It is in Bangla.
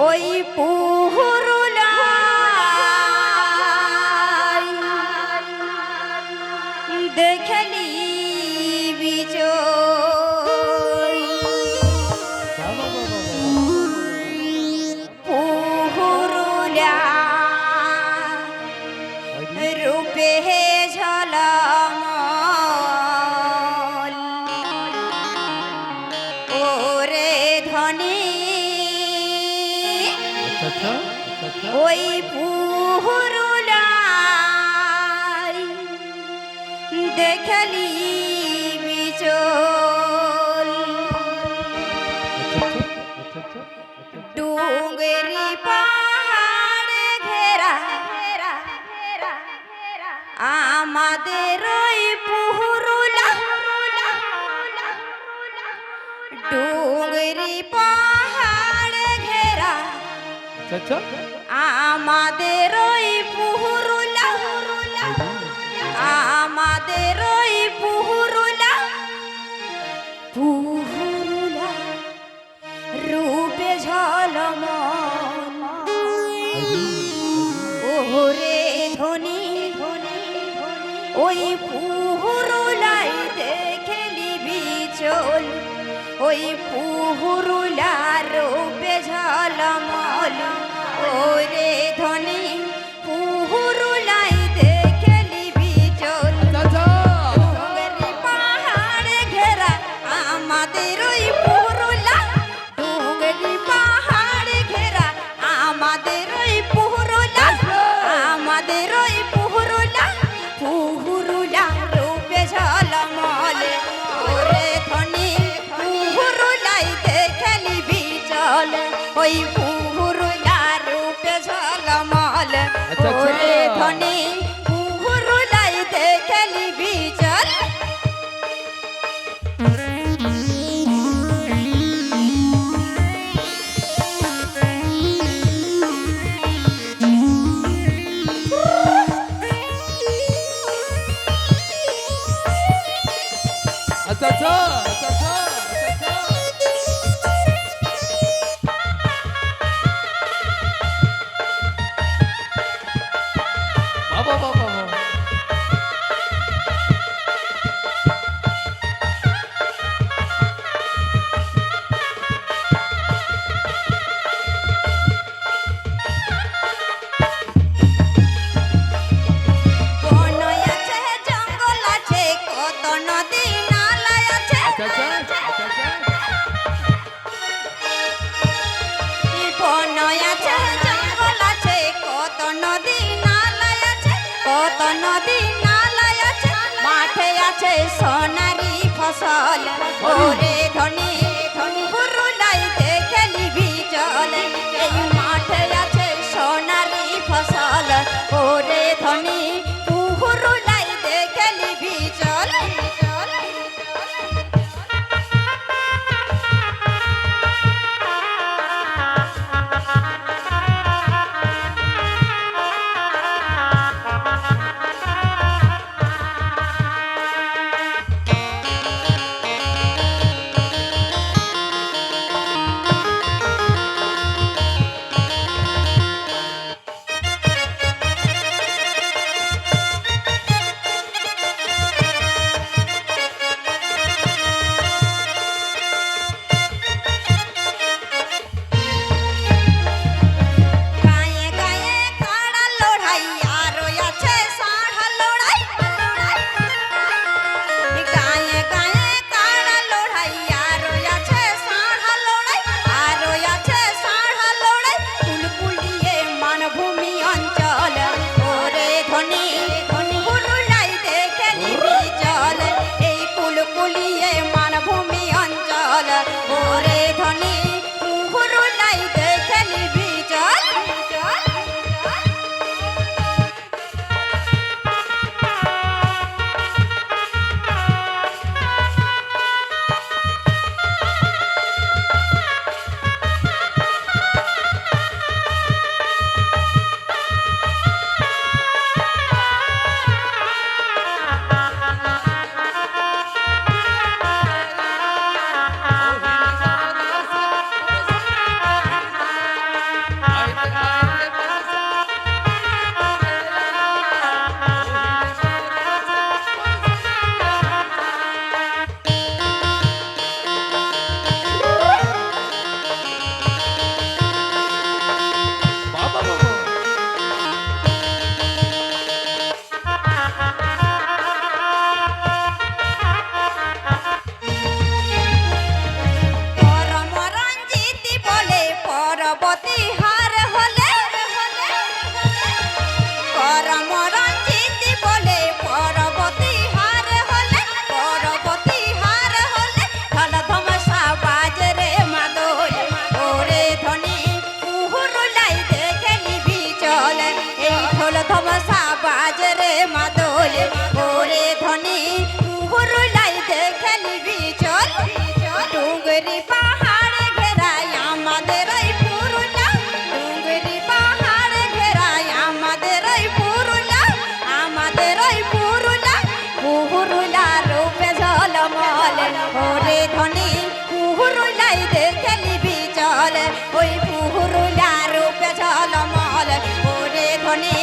ওই পুহুরুলাই দেখলি বিজয় পুহুরুলা রূপে ঝলমল ওরে ধনী ওই পুহুরুলাই দেখলি বিচল ডুঙ্গরি পাহাড়ে ঘেরা আমাদের ওই পুহুরুলা ডুঙ্গরি পাহাড়ে ঘেরা আমাদের ওই পুহুরুলা আমাদের ওই পুহুরুলা পুহুরুলা রূপে ঝলমল ওরে ধনী ওই পুহুরুলাই দেখলি বিচল ওই পুহুরুলা রূপে ঝলমল ওরে ধনী পুহুরুলাই দেখলি বিচল ডুঙ্গরি পাহাড়ে ঘেরা আমাদের ওই পুহুরুলা ডুঙ্গরি পাহাড়ে ঘেরা আমাদের ওই পুহুরুলা আমাদের ওই পুহুরুলা পুহুরুলা রূপে ঝলমল ওরে ধনী পুহুরুলাই দেখলি বিচল ওই পুহুরুলা রূপে ঝলমল ওরে ধনী পুহুরুলাই দেখলি বিচল বন আছে জঙ্গল আছে কত নদী নালা আছে বন আছে জঙ্গল আছে কত নদী নালা আছে কত নদী নালা আছে মাঠে আছে সোনারি ফসল ওরে ধনী পুহুরুলাই দেখলি বিচল এই মাঠে আছে সোনারি ফসল ওরে ধনী পুহুরুলাই দেখলি বিচল মাদল ওরে ধনী পুরুলাই দেখে নিবি চল ডুঙ্গরি পাহাড় ঘেরাই আমাদের এই পুরুলা ডুঙ্গরি পাহাড় ঘেরাই আমাদের এই পুরুলা আমাদের এই পুরুলা পুরুলা রূপে ঝলমল ওরে ধনী পুরুলাই দেখে নিবি চল ওই পুরুলা রূপে ঝলমল ওরে ধনী